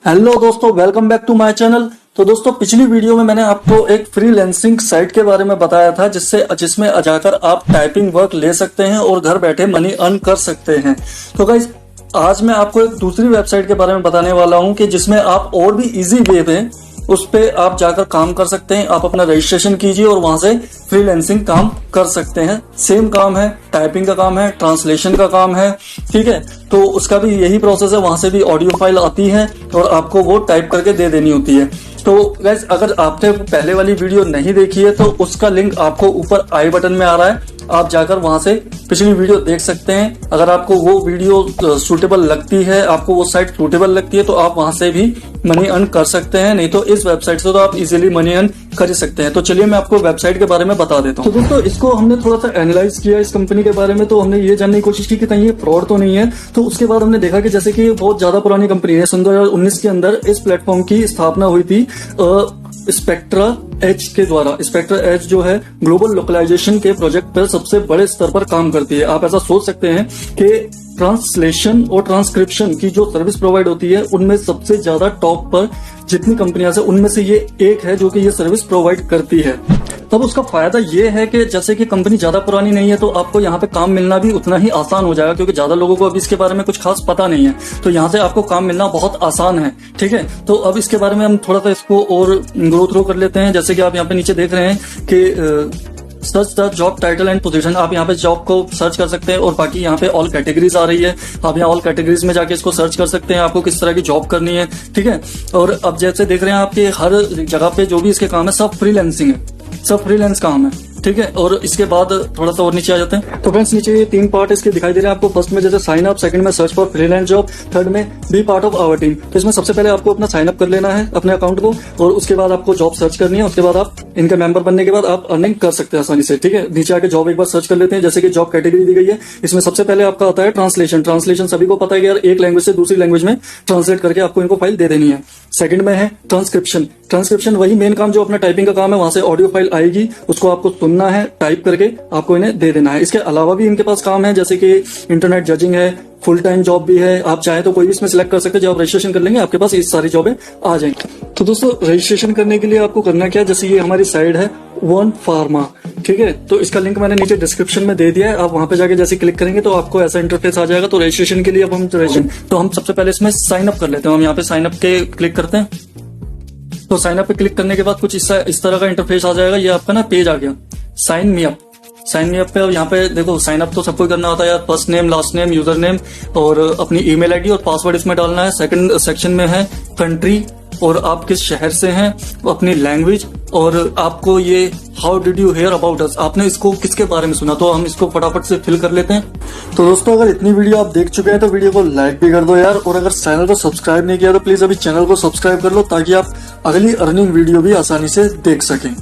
Hello दोस्तों, welcome back to my channel. तो दोस्तों, पिछली वीडियो में मैंने आपको एक फ्रीलांसिंग साइट के बारे में बताया था जिसमें जाकर आप टाइपिंग वर्क ले सकते हैं और घर बैठे मनी अर्न कर सकते हैं। तो गाइस, आज मैं आपको एक दूसरी वेबसाइट के बारे में बताने वाला हूं कि जिसमें आप और भी इजी वे में उस पे आप जाकर काम कर सकते हैं। आप अपना रजिस्ट्रेशन कीजिए और वहां से फ्रीलांसिंग काम कर सकते हैं। सेम काम है, टाइपिंग का काम है, ट्रांसलेशन का काम है, ठीक है। तो उसका भी यही प्रोसेस है, वहां से भी ऑडियो फाइल आती है और आपको वो टाइप करके दे देनी होती है। तो गाइस, अगर आपने पहले वाली वीडियो नहीं देखी है तो उसका लिंक आपको ऊपर आई बटन में आ रहा है, आप जाकर वहां से पिछली वीडियो देख सकते हैं। अगर आपको वो वीडियो सूटेबल लगती है, आपको वो साइट सूटेबल लगती है, तो आप वहां से भी मनी अर्न कर सकते हैं। नहीं तो इस वेबसाइट से तो आप इजीली मनी अर्न कर ही सकते हैं। तो चलिए मैं आपको वेबसाइट के बारे में बता देता हूँ। तो दोस्तों, इसको हमने थोड़ा सा एनालाइज किया इस कंपनी के बारे में। तो हमने ये जानने की कोशिश की कि कहीं ये फ्रॉड तो नहीं है। तो उसके बाद हमने देखा कि जैसे कि बहुत ज्यादा पुरानी कंपनी है, 2019 के अंदर इस प्लेटफॉर्म की स्थापना हुई थी स्पेक्ट्रा एज के द्वारा। स्पेक्ट्रा एज जो है ग्लोबल लोकलाइजेशन के प्रोजेक्ट पर सबसे बड़े स्तर पर काम करती है। आप ऐसा सोच सकते हैं कि ट्रांसलेशन और ट्रांसक्रिप्शन की जो सर्विस प्रोवाइड होती है उनमें सबसे ज्यादा टॉप पर जितनी कंपनियां हैं उनमें से ये एक है जो कि ये सर्विस प्रोवाइड करती है। तब उसका फायदा ये है कि जैसे कि कंपनी ज्यादा पुरानी नहीं है तो आपको यहाँ पे काम मिलना भी उतना ही आसान हो जाएगा, क्योंकि ज्यादा लोगों को अभी इसके बारे में कुछ खास पता नहीं है। तो यहाँ से आपको काम मिलना बहुत आसान है, ठीक है। तो अब इसके बारे में हम थोड़ा सा इसको और ग्रो थ्रो कर लेते हैं। जैसे कि आप यहाँ पे नीचे देख रहे हैं कि search the job title and position. आप यहाँ पे जॉब को सर्च कर सकते हैं और बाकी यहाँ पे ऑल कैटेगरीज आ रही है। आप यहाँ ऑल कैटेगरीज में जाके इसको सर्च कर सकते हैं, आपको किस तरह की जॉब करनी है, ठीक है। और अब जैसे देख रहे हैं आपके हर जगह पे जो भी इसके काम है सब फ्रीलांसिंग है, सब फ्रीलांस काम है, ठीक है। और इसके बाद थोड़ा सा और नीचे आ जाते हैं। तो फ्रेंड्स, नीचे ये 3 पार्ट इसके दिखाई दे रहे हैं आपको। फर्स्ट में जैसे साइन अप, सेकंड में search for freelance job, third में be part of our team. तो इसमें सबसे पहले आपको अपना साइन अप कर लेना है अपने अकाउंट को, और उसके बाद आपको जॉब सर्च करनी है। उसके बाद आप इनका मेंबर बनने के बाद आप अर्निंग कर सकते हैं आसानी से, ठीक है। नीचे आके जॉब एक बार सर्च कर लेते हैं। जैसे कि जॉब कैटेगरी दी गई है, इसमें सबसे पहले आपका आता है ट्रांसलेशन। ट्रांसलेशन सभी को पता है कि यार एक लैंग्वेज से दूसरी लैंग्वेज में ट्रांसलेट करके आपको इनको फाइल दे देनी है। सेकंड में है ट्रांसक्रिप्शन। ट्रांसक्रिप्शन वही मेन काम जो अपना टाइपिंग का काम है, वहां से ऑडियो फाइल आएगी, उसको आपको सुनना है, टाइप करके आपको इन्हें दे देना है। इसके अलावा भी इनके पास काम है, जैसे कि इंटरनेट जजिंग है, फुल टाइम जॉब भी है। आप चाहे तो कोई भी इसमें सिलेक्ट कर सकते हैं। जब आप रजिस्ट्रेशन कर लेंगे आपके पास ये सारी जॉबें आ जाएंगी। तो दोस्तों, रजिस्ट्रेशन करने के लिए आपको करना क्या, जैसे ये हमारी साइट है वन फार्मा, ठीक है। तो इसका लिंक मैंने नीचे डिस्क्रिप्शन में दे दिया है। आप वहां पे जाके जैसे क्लिक करेंगे तो आपको ऐसा इंटरफेस आ जाएगा। तो रजिस्ट्रेशन के लिए अब हम हम सबसे पहले इसमें साइन अप कर लेते हैं। हम यहाँ पे साइन अप के क्लिक करते हैं। तो साइन अप पे क्लिक करने के बाद कुछ इस तरह का इंटरफेस आ जाएगा। ये आपका ना पेज आ गया, sign me up. Sign me up पे, और यहाँ पे देखो साइन अप तो सबको करना होता है यार। First name, last name, user name और अपनी ईमेल आईडी और पासवर्ड इसमें डालना है। सेकंड सेक्शन में है कंट्री और आप किस शहर से हैं, अपनी लैंग्वेज, और आपको ये how did you hear about us, आपने इसको किसके बारे में सुना। तो हम इसको फटाफट से फिल कर लेते हैं। तो दोस्तों, अगर इतनी वीडियो आप देख चुके हैं तो वीडियो को लाइक भी कर दो यार, और अगर चैनल को सब्सक्राइब नहीं किया तो प्लीज अभी चैनल को सब्सक्राइब कर लो, ताकि आप अगली अर्निंग वीडियो भी आसानी से देख सकें।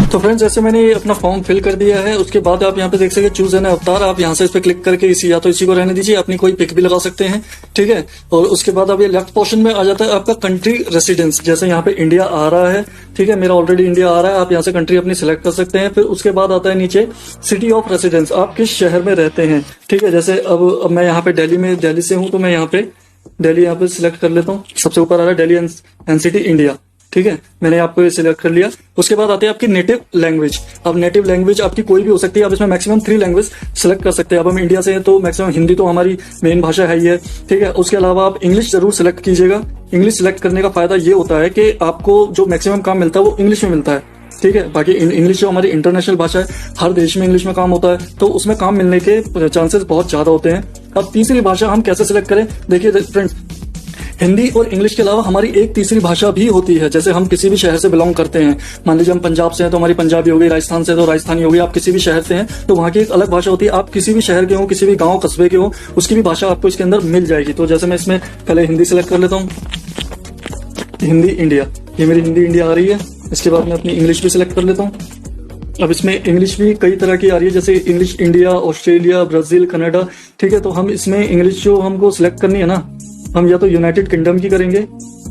तो फ्रेंड्स, जैसे मैंने अपना फॉर्म फिल कर दिया है, उसके बाद आप यहाँ पे देख सकते हैं चूज एन अवतार। आप यहाँ से इस पे क्लिक करके या तो इसी को रहने दीजिए, अपनी कोई पिक भी लगा सकते हैं, ठीक है। और उसके बाद अब ये लेफ्ट पोर्शन में आ जाता है आपका कंट्री रेसिडेंस। जैसे यहाँ पे इंडिया आ रहा है, ठीक है, मेरा ऑलरेडी इंडिया आ रहा है। आप यहाँ से कंट्री अपनी सिलेक्ट कर सकते हैं। फिर उसके बाद आता है नीचे सिटी ऑफ रेसिडेंस, आप किस शहर में रहते हैं, ठीक है। जैसे अब मैं यहाँ पे दिल्ली से हूँ, तो मैं यहाँ पे दिल्ली यहाँ पे सिलेक्ट कर लेता हूँ। सबसे ऊपर आ रहा है दिल्ली एनसीटी इंडिया, ठीक है। मैंने आपको ये सिलेक्ट कर लिया। उसके बाद आती है आपकी नेटिव लैंग्वेज। अब नेटिव लैंग्वेज आपकी कोई भी हो सकती है। आप इसमें मैक्सिमम 3 लैंग्वेज सिलेक्ट कर सकते हैं। अब हम इंडिया से हैं तो मैक्सिमम हिंदी तो हमारी मेन भाषा है ही है, ठीक है। उसके अलावा आप इंग्लिश जरूर सिलेक्ट कीजिएगा। इंग्लिश सिलेक्ट करने का फायदा ये होता है कि आपको जो मैक्सिमम काम मिलता है वो इंग्लिश में मिलता है, ठीक है। बाकी इंग्लिश जो हमारी इंटरनेशनल भाषा है, हर देश में इंग्लिश में काम होता है, तो उसमें काम मिलने के चांसेस बहुत ज्यादा होते हैं। अब तीसरी भाषा हम कैसे सिलेक्ट करें, देखिए फ्रेंड्स, हिंदी और इंग्लिश के अलावा हमारी एक तीसरी भाषा भी होती है। जैसे हम किसी भी शहर से बिलोंग करते हैं, मान लीजिए हम पंजाब से हैं तो हमारी पंजाबी होगी, राजस्थान से तो राजस्थानी होगी। आप किसी भी शहर से हैं तो वहाँ की एक अलग भाषा होती है। आप किसी भी शहर के हो, किसी भी गाँव कस्बे के हो, उसकी भी भाषा आपको इसके अंदर मिल जाएगी। तो जैसे मैं इसमें पहले हिंदी सिलेक्ट कर लेता हूँ, हिंदी इंडिया, ये मेरी हिंदी इंडिया आ रही है। इसके बाद मैं अपनी इंग्लिश भी सिलेक्ट कर लेता हूँ। अब इसमें इंग्लिश भी कई तरह की आ रही है, जैसे English India, Australia, Brazil, Canada, ठीक है। तो हम इसमें इंग्लिश जो हमको सिलेक्ट करनी है ना, हम या तो यूनाइटेड किंगडम की करेंगे,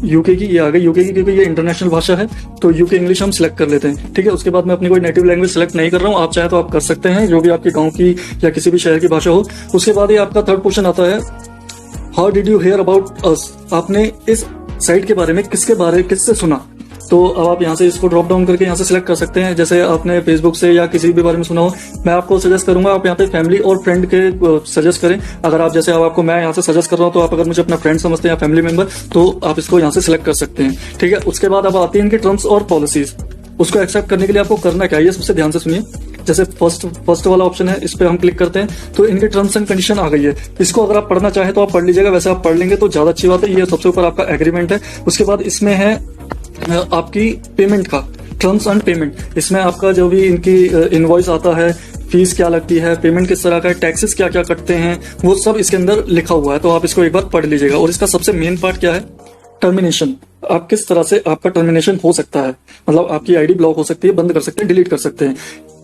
यूके की, ये आ गई यूके की, क्योंकि ये इंटरनेशनल भाषा है तो यूके इंग्लिश हम सिलेक्ट कर लेते हैं, ठीक है। उसके बाद मैं अपनी कोई नेटिव लैंग्वेज सिलेक्ट नहीं कर रहा हूँ। आप चाहे तो आप कर सकते हैं, जो भी आपके गाँव की या किसी भी शहर की भाषा हो। उसके बाद ये आपका थर्ड क्वेश्चन आता है, how did you hear about us, आपने इस साइट के बारे में किससे सुना, तो अब आप यहाँ से इसको ड्रॉप डाउन करके यहाँ से सिलेक्ट कर सकते हैं। जैसे आपने फेसबुक से या किसी भी बारे में सुना हो, मैं आपको सजेस्ट करूंगा आप यहाँ पे फैमिली और फ्रेंड के सजेस्ट करें। अगर आप जैसे आपको मैं यहाँ से सजेस्ट कर रहा हूँ, तो आप अगर मुझे अपना फ्रेंड समझते हैं या फैमिली मेंबर, तो आप इसको यहाँ से सिलेक्ट कर सकते हैं। ठीक है, उसके बाद अब आती है इनकी टर्म्स और पॉलिसीज। उसको एक्सेप्ट करने के लिए आपको करना क्या है, ये सबसे ध्यान से सुनिए। जैसे फर्स्ट वाला ऑप्शन है, इस पे हम क्लिक करते हैं तो इनके टर्म्स एंड कंडीशन आ गई है। इसको अगर आप पढ़ना चाहें तो आप पढ़ लीजिएगा, वैसे आप पढ़ लेंगे तो ज्यादा अच्छी बात है। ये सबसे ऊपर आपका एग्रीमेंट है। उसके बाद इसमें है आपकी पेमेंट का टर्म्स एंड पेमेंट। इसमें आपका जो भी इनकी इनवॉइस आता है, फीस क्या लगती है, पेमेंट किस तरह का है, टैक्सेस क्या क्या कटते हैं, वो सब इसके अंदर लिखा हुआ है। तो आप इसको एक बार पढ़ लीजिएगा। और इसका सबसे मेन पार्ट क्या है, टर्मिनेशन। आप किस तरह से आपका टर्मिनेशन हो सकता है, मतलब आपकी आईडी ब्लॉक हो सकती है, बंद कर सकते हैं, डिलीट कर सकते हैं।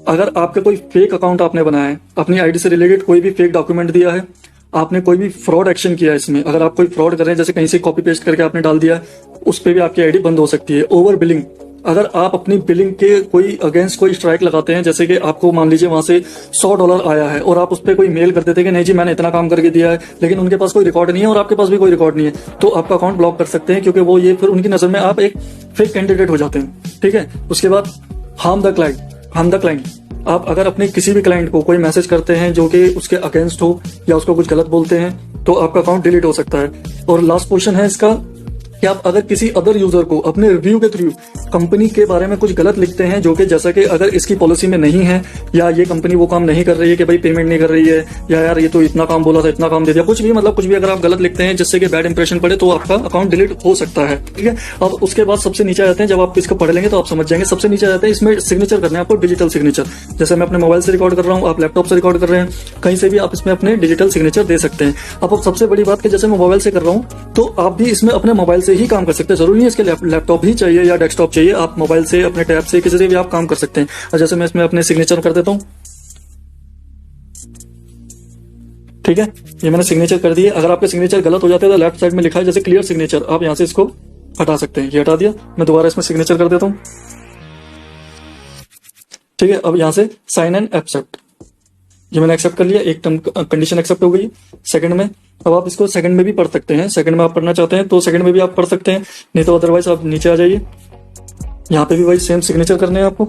अगर आपका कोई फेक अकाउंट आपने बनाया है, अपनी आईडी से रिलेटेड कोई भी फेक डॉक्यूमेंट दिया है, आपने कोई भी फ्रॉड एक्शन किया है इसमें, अगर आप कोई फ्रॉड कर रहे हैं, जैसे कहीं से कॉपी पेस्ट करके आपने डाल दिया, उस पर भी आपकी आईडी बंद हो सकती है। ओवर बिलिंग, अगर आप अपनी बिलिंग के कोई अगेंस्ट कोई स्ट्राइक लगाते हैं, जैसे कि आपको मान लीजिए वहां से $100 आया है और आप उस पर कोई मेल कर देते हैं कि नहीं जी मैंने इतना काम करके दिया है, लेकिन उनके पास कोई रिकॉर्ड नहीं है और आपके पास भी कोई रिकॉर्ड नहीं है, तो आपका अकाउंट ब्लॉक कर सकते हैं, क्योंकि वो ये फिर उनकी नजर में आप एक फेक कैंडिडेट हो जाते हैं। ठीक है, उसके बाद हार्म द क्लाइंट। आप अगर अपने किसी भी क्लाइंट को कोई मैसेज करते हैं जो कि उसके अगेंस्ट हो या उसको कुछ गलत बोलते हैं, तो आपका अकाउंट डिलीट हो सकता है। और लास्ट पोर्शन है इसका कि आप अगर किसी अदर यूजर को अपने रिव्यू के थ्रू कंपनी के बारे में कुछ गलत लिखते हैं, जो कि जैसा कि अगर इसकी पॉलिसी में नहीं है, या ये कंपनी वो काम नहीं कर रही है कि भाई पेमेंट नहीं कर रही है, या यार ये तो इतना काम बोला था इतना काम दे दिया, कुछ भी मतलब कुछ भी अगर आप गलत लिखते हैं जिससे कि बैड इंप्रेशन पड़े, तो आपका अकाउंट डिलीट हो सकता है। ठीक है, अब उसके बाद सबसे नीचे आते हैं, जब आप इसको पढ़ लेंगे तो आप समझ जाएंगे। सबसे नीचे आते हैं, इसमें सिग्नेचर करना है आपको, डिजिटल सिग्नेचर। जैसे मैं अपने मोबाइल से रिकॉर्ड कर रहा हूँ, आप लैपटॉप से रिकॉर्ड कर रहे हैं, कहीं से भी आप इसमें अपने डिजिटल सिग्नेचर दे सकते हैं। अब सबसे बड़ी बात कि जैसे मैं मोबाइल से कर रहा हूँ, तो आप भी इसमें अपने मोबाइल से ही काम कर सकते हैं। जरूरी नहीं इसके लैपटॉप ही चाहिए या डेस्कटॉप चाहिए, आप मोबाइल से अपने टैब से किसी से भी आप काम कर सकते हैं। और जैसे मैं इसमें अपने सिग्नेचर कर देता हूं, ठीक है, ये मैंने सिग्नेचर कर दिए। अगर आपके सिग्नेचर गलत हो जाते हैं तो लेफ्ट साइड में लिखा है जैसे क्लियर सिग्नेचर, आप यहां से इसको हटा सकते हैं। ये हटा दिया, मैं दोबारा इसमें सिग्नेचर कर देता हूं। ठीक है, अब यहां से साइन एंड एक्सेप्ट, ये मैंने एक्सेप्ट कर लिया, एक टर्म कंडीशन एक्सेप्ट हो गई। सेकंड में, अब आप इसको सेकंड में भी पढ़ सकते हैं, सेकंड में आप पढ़ना चाहते हैं तो सेकंड में भी आप पढ़ सकते हैं, नहीं तो अदरवाइज आप नीचे आ जाइए। यहाँ पे भी वही सेम सिग्नेचर करने हैं आपको।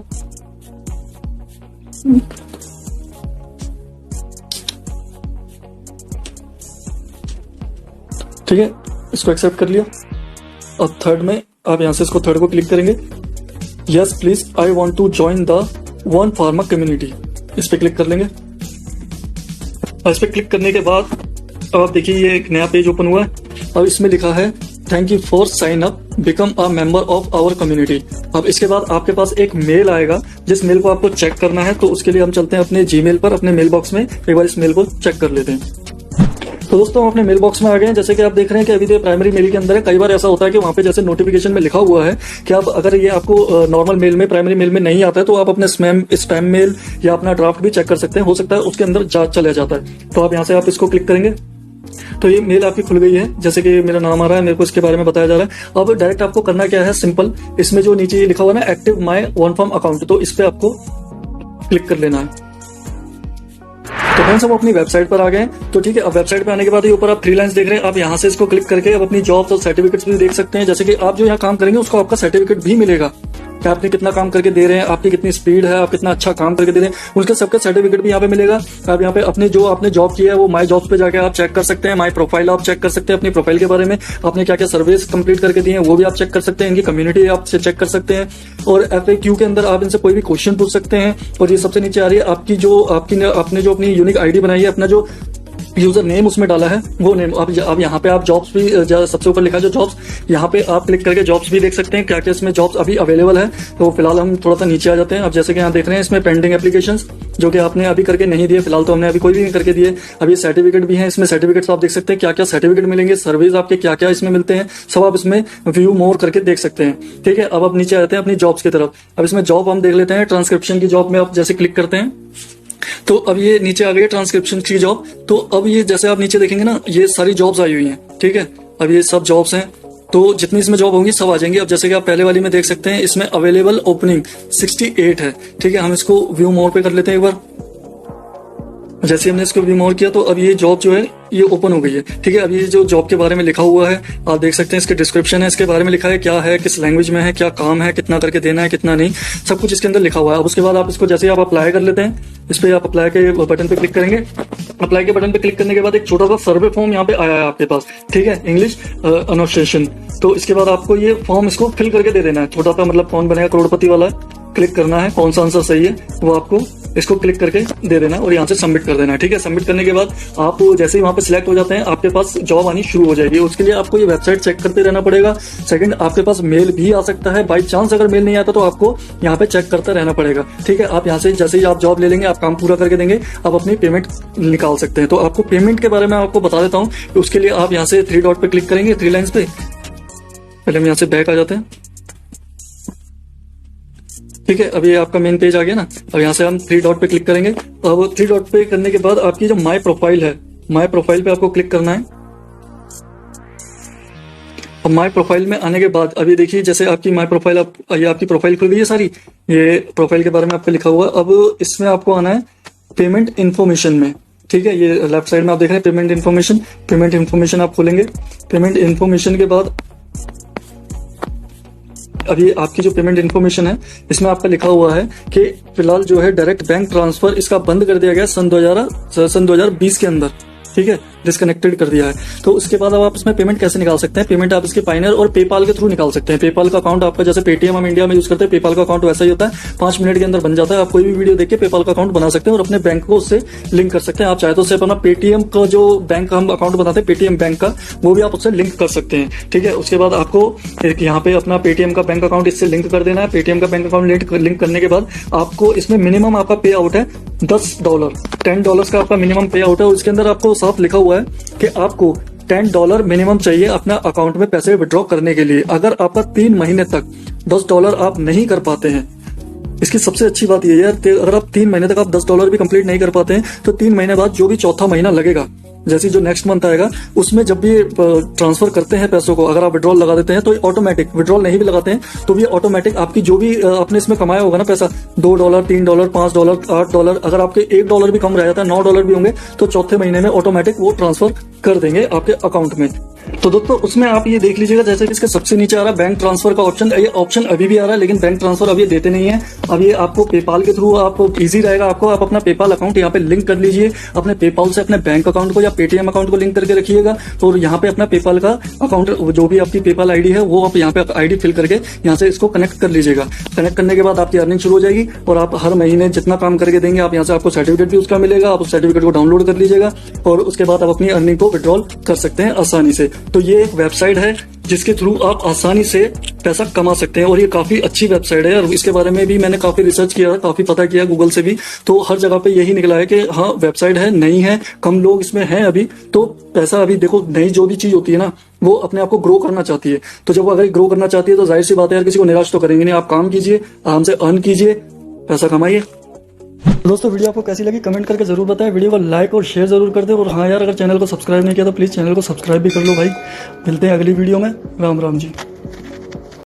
ठीक है, इसको एक्सेप्ट कर लिया। और थर्ड में आप यहां से इसको थर्ड को क्लिक करेंगे, yes please I want to join the one pharma community, इस पे क्लिक कर लेंगे। और इस पे क्लिक करने के बाद अब आप देखिए ये एक नया पेज ओपन हुआ है। अब इसमें लिखा है thank you for sign up, become a member of our community. अब इसके बाद आपके पास एक मेल आएगा, जिस मेल को आपको चेक करना है, तो उसके लिए हम चलते हैं अपने जीमेल पर, अपने मेल बॉक्स में एक बार इस मेल को चेक कर लेते हैं। तो दोस्तों हम अपने मेल बॉक्स में आ गए हैं। जैसे कि आप देख रहे हैं कि अभी तो प्राइमरी मेल के अंदर है। कई बार ऐसा होता है कि वहां पे जैसे नोटिफिकेशन में लिखा हुआ है कि आप अगर ये आपको नॉर्मल मेल में, प्राइमरी मेल में नहीं आता है, तो आप अपने स्पैम मेल या अपना ड्राफ्ट भी चेक कर सकते हैं, हो सकता है उसके अंदर चला जाता है। तो आप यहाँ से आप इसको क्लिक करेंगे तो ये मेल आपकी खुल गई है। जैसे कि मेरा नाम आ रहा है, मेरे को इसके बारे में बताया जा रहा है। अब डायरेक्ट आपको करना क्या है, सिंपल, इसमें जो नीचे लिखा हुआ है ना एक्टिव माई OneForm अकाउंट, तो इस पे आपको क्लिक कर लेना है। तो फ्रेंड्स हम अपनी वेबसाइट पर आ गए हैं। तो ठीक है, अब वेबसाइट पे आने के बाद ये ऊपर आप 3 लाइंस देख रहे हैं, आप यहाँ से इसको क्लिक करके अब अपनी जॉब्स और सर्टिफिकेट्स भी देख सकते हैं। जैसे कि आप जो यहाँ काम करेंगे उसको आपका सर्टिफिकेट भी मिलेगा कि आपने कितना काम करके दे रहे हैं, आपकी कितनी स्पीड है, आप कितना अच्छा काम करके दे रहे हैं, उसके सबका सर्टिफिकेट भी यहाँ पे मिलेगा। आप यहाँ पे अपने जो आपने जॉब किया है वो माई जॉब्स पे जाके आप चेक कर सकते हैं। माई प्रोफाइल आप चेक कर सकते हैं, अपनी प्रोफाइल के बारे में आपने क्या क्या सर्विस कंप्लीट करके दी है वो भी आप चेक कर सकते हैं। इनकी कम्युनिटी आप चेक कर सकते हैं और FAQ के अंदर आप इनसे कोई भी क्वेश्चन पूछ सकते हैं। और ये सबसे नीचे आ रही है आपकी जो आपने जो अपनी यूनिक ID बनाई है, अपना जो यूजर नेम उसमें डाला है वो नेम। अब यहाँ पे आप जॉब्स भी सबसे ऊपर लिखा है जो जॉब्स, यहाँ पे आप क्लिक करके जॉब्स भी देख सकते हैं क्या क्या इसमें जॉब्स अभी अवेलेबल है। तो फिलहाल हम थोड़ा सा नीचे आ जाते हैं। अब जैसे कि यहाँ देख रहे हैं इसमें पेंडिंग एप्लीकेशंस जो कि आपने अभी करके नहीं दिए, फिलहाल तो हमने अभी कोई भी नहीं करके दिए। अभी सर्टिफिकेट भी है, इसमें सर्टिफिकेट्स आप देख सकते हैं क्या क्या सर्टिफिकेट मिलेंगे, सर्विस आपके क्या क्या इसमें मिलते हैं, सब आप इसमें व्यू मोर करके देख सकते हैं। ठीक है, अब आप नीचे आते हैं अपनी जॉब्स की तरफ। अब इसमें जॉब हम देख लेते हैं, ट्रांसक्रिप्शन की जॉब में आप जैसे क्लिक करते हैं तो अब ये नीचे आ गई है ट्रांसक्रिप्शन की जॉब। तो अब ये जैसे आप नीचे देखेंगे ना, ये सारी जॉब्स आई हुई हैं। ठीक है, अब ये सब जॉब्स हैं, तो जितनी इसमें जॉब होंगी सब आ जाएंगी। अब जैसे कि आप पहले वाली में देख सकते हैं, इसमें अवेलेबल ओपनिंग 68 है। ठीक है, हम इसको व्यू मोर पे कर लेते हैं एक बार। जैसे हमने इसको व्यू मोर किया तो अब ये जॉब जो है ये ओपन हो गई है। ठीक है, अब ये जो जॉब के बारे में लिखा हुआ है आप देख सकते हैं, इसके डिस्क्रिप्शन है, इसके बारे में लिखा है क्या है, किस लैंग्वेज में है, क्या काम है, कितना करके देना है, कितना नहीं, सब कुछ इसके अंदर लिखा हुआ है। अब उसके बाद आप इसको जैसे आप अप्लाई कर लेते हैं, इस पर आप अप्लाई के बटन पे क्लिक करेंगे। अप्लाई के बटन पे क्लिक करने के बाद एक छोटा सा सर्वे फॉर्म यहाँ पे आया है आपके पास। ठीक है, इंग्लिश अनोटेशन। तो इसके बाद आपको ये फॉर्म इसको फिल करके दे देना है। छोटा सा मतलब कौन बनेगा करोड़पति वाला क्लिक करना है, कौन सा आंसर सही है वो आपको इसको क्लिक करके दे देना है और यहाँ से सबमिट कर देना है। ठीक है, सबमिट करने के बाद आप जैसे ही वहां पे सिलेक्ट हो जाते हैं आपके पास जॉब आनी शुरू हो जाएगी। उसके लिए आपको ये वेबसाइट चेक करते रहना पड़ेगा। सेकंड, आपके पास मेल भी आ सकता है, बाई चांस अगर मेल नहीं आता तो आपको यहाँ पे चेक करते रहना पड़ेगा। ठीक है, आप यहाँ से जैसे ही आप जॉब ले लेंगे, आप काम पूरा करके देंगे, आप अपनी पेमेंट निकाल सकते हैं। तो आपको पेमेंट के बारे में आपको बता देता हूँ। उसके लिए आप यहाँ से 3 डॉट पे क्लिक करेंगे, 3 लाइन्स पे। पहले हम यहाँ से बैक आ जाते हैं। ठीक है, अब ये आपका मेन पेज आ गया ना। अब यहाँ से हम 3 डॉट पे क्लिक करेंगे। अब 3 डॉट पे करने के बाद आपकी जो माई प्रोफाइल है, माई प्रोफाइल पे आपको क्लिक करना है। अब माई प्रोफाइल में आने के बाद अभी देखिए जैसे आपकी माई प्रोफाइल, ये आपकी प्रोफाइल खुल गई है सारी, ये प्रोफाइल के बारे में आपका लिखा हुआ है। अब इसमें आपको आना है पेमेंट इन्फॉर्मेशन में। ठीक है, ये लेफ्ट साइड में आप देख रहे हैं पेमेंट इन्फॉर्मेशन। पेमेंट इन्फॉर्मेशन आप खोलेंगे। पेमेंट इन्फॉर्मेशन के बाद अभी आपकी जो पेमेंट इन्फॉर्मेशन है इसमें आपका लिखा हुआ है कि फिलहाल जो है डायरेक्ट बैंक ट्रांसफर इसका बंद कर दिया गया सन 2020 के अंदर। ठीक है, डिस्कनेक्टेड कर दिया है। तो उसके बाद अब आप इसमें पेमेंट कैसे निकाल सकते हैं? पेमेंट आप इसके पाइनर और पेपाल के थ्रू निकाल सकते हैं। पेपाल का अकाउंट आपका जैसे पेटीएम हम इंडिया में यूज करते हैं, पेपाल का अकाउंट वैसा ही होता है, 5 मिनट के अंदर बन जाता है। आप कोई भी वीडियो देख के पेपाल का अकाउंट बना सकते हैं और अपने बैंक को उससे लिंक कर सकते हैं। आप चाहे तो सिर्फ अपना पेटीएम का जो बैंक हम अकाउंट बनाते हैं पेटीएम बैंक का, वो भी आप उससे लिंक कर सकते हैं। ठीक है, उसके बाद आपको एक यहाँ पे अपना पेटीएम का बैंक अकाउंट इससे लिंक कर देना है। पेटीएम का बैंक अकाउंट लिंक करने के बाद आपको इसमें मिनिमम आपका पे आउट है $10, $10 का आपका मिनिमम पे आउट है। उसके अंदर आपको साफ लिखा हुआ है कि आपको $10 मिनिमम चाहिए अपना अकाउंट में पैसे विड्रॉ करने के लिए। अगर आपका 3 महीने तक $10 आप नहीं कर पाते हैं, इसकी सबसे अच्छी बात यह है अगर आप 3 महीने तक आप $10 भी कंप्लीट नहीं कर पाते हैं तो 3 महीने बाद जो भी चौथा महीना लगेगा, जैसे जो नेक्स्ट मंथ आएगा उसमें जब भी ट्रांसफर करते हैं पैसों को, अगर आप विड्रॉल लगा देते हैं तो ऑटोमेटिक, विड्रॉल नहीं भी लगाते हैं तो भी ऑटोमेटिक आपकी जो भी आपने इसमें कमाया होगा ना पैसा, $2, $3, $5, $8, अगर आपके $1 भी कम रह जाता है, $9 भी होंगे तो चौथे महीने में ऑटोमेटिक वो ट्रांसफर कर देंगे आपके अकाउंट में। तो दोस्तों उसमें आप ये देख लीजिएगा जैसे कि इसके सबसे नीचे आ रहा है बैंक ट्रांसफर का ऑप्शन। ये ऑप्शन अभी भी आ रहा है लेकिन बैंक ट्रांसफर अब ये देते नहीं है। अब ये आपको पेपाल के थ्रू आप इजी रहेगा आपको, आप अपना पेपाल अकाउंट यहाँ पे लिंक कर लीजिए। अपने पेपाल से अपने बैंक अकाउंट को या पेटीएम अकाउंट को लिंक करके रखिएगा। तो यहाँ पे अपना पेपाल का अकाउंट जो भी आपकी पेपाल आईडी है वो आप यहाँ पे आईडी फिल करके यहाँ से इसको कनेक्ट कर लीजिएगा। कनेक्ट करने के बाद आपकी अर्निंग शुरू हो जाएगी और आप हर महीने जितना काम करके देंगे आप यहाँ से आपको सर्टिफिकेट भी उसका मिलेगा। आप उस सर्टिफिकेट को डाउनलोड कर लीजिएगा और उसके बाद आप अपनी अर्निंग को विड्रॉल कर सकते हैं आसानी से। तो ये एक वेबसाइट है जिसके थ्रू आप आसानी से पैसा कमा सकते हैं और ये काफी अच्छी वेबसाइट है। और इसके बारे में भी मैंने काफी रिसर्च किया, काफी पता किया गूगल से भी, तो हर जगह पे यही निकला है कि हाँ वेबसाइट है, नहीं है, कम लोग इसमें हैं अभी। तो पैसा अभी देखो, नई जो भी चीज होती है ना वो अपने आप को ग्रो करना चाहती है। तो जब वो अगर ग्रो करना चाहती है तो जाहिर सी बात है यार किसी को निराश तो करेंगे नहीं। आप काम कीजिए, आराम से अर्न कीजिए, पैसा कमाइए। दोस्तों वीडियो आपको कैसी लगी कमेंट करके जरूर बताएं। वीडियो को लाइक और शेयर जरूर कर दें। और हाँ यार, अगर चैनल को सब्सक्राइब नहीं किया तो प्लीज चैनल को सब्सक्राइब भी कर लो भाई। मिलते हैं अगली वीडियो में। राम राम जी।